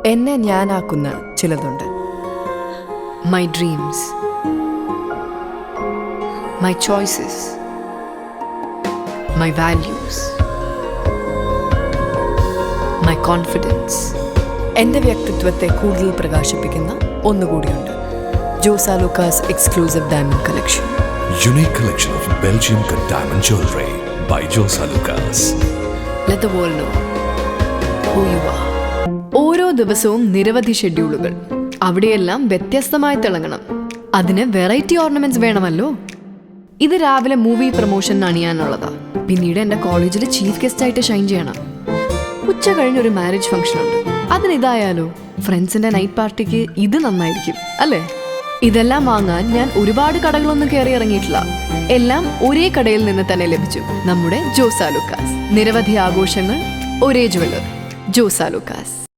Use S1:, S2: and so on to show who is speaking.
S1: എന്നെ ഞാനാക്കുന്ന ചിലതുണ്ട്.
S2: My dreams, my choices, my values, my confidence.
S1: എൻ്റെ വ്യക്തിത്വത്തെ കൂടുതൽ പ്രകാശിപ്പിക്കുന്ന ഒന്നുകൂടിയുണ്ട്. Jos Alukkas exclusive diamond collection.
S3: Unique collection of Belgium cut diamond jewelry by Josa Lucas.
S2: Let the world know who you are. ഓരോ ദിവസവും നിരവധി ഷെഡ്യൂളുകൾ. അവിടെയെല്ലാം വ്യത്യസ്തമായി തിളങ്ങണം. അതിന് വെറൈറ്റി ഓർണമെന്റ്സ് വേണമല്ലോ. ഇത് രാവിലെ മൂവി പ്രൊമോഷൻ അണിയാനുള്ളതാ. പിന്നീട് എൻ്റെ കോളേജിൽ ചീഫ് ഗസ്റ്റ് ആയിട്ട് ഷൈൻ ചെയ്യണം. ഉച്ച കഴിഞ്ഞൊരു മാരേജ് ഫംഗ്ഷൻ ഉണ്ട്. അതിനിതായാലോ? ഫ്രണ്ട്സിന്റെ നൈറ്റ് പാർട്ടിക്ക് ഇത് നന്നായിരിക്കും അല്ലേ? ഇതെല്ലാം വാങ്ങാൻ ഞാൻ ഒരുപാട് കടകളൊന്നും കയറി ഇറങ്ങിയിട്ടില്ല. എല്ലാം ഒരേ കടയിൽ നിന്ന് തന്നെ ലഭിച്ചു. നമ്മുടെ ജോസ ലൂക്കാസ്. നിരവധി ആഘോഷങ്ങൾ, ഒരേ ജ്വല്ലറി. ജോസ ലൂക്കാസ്.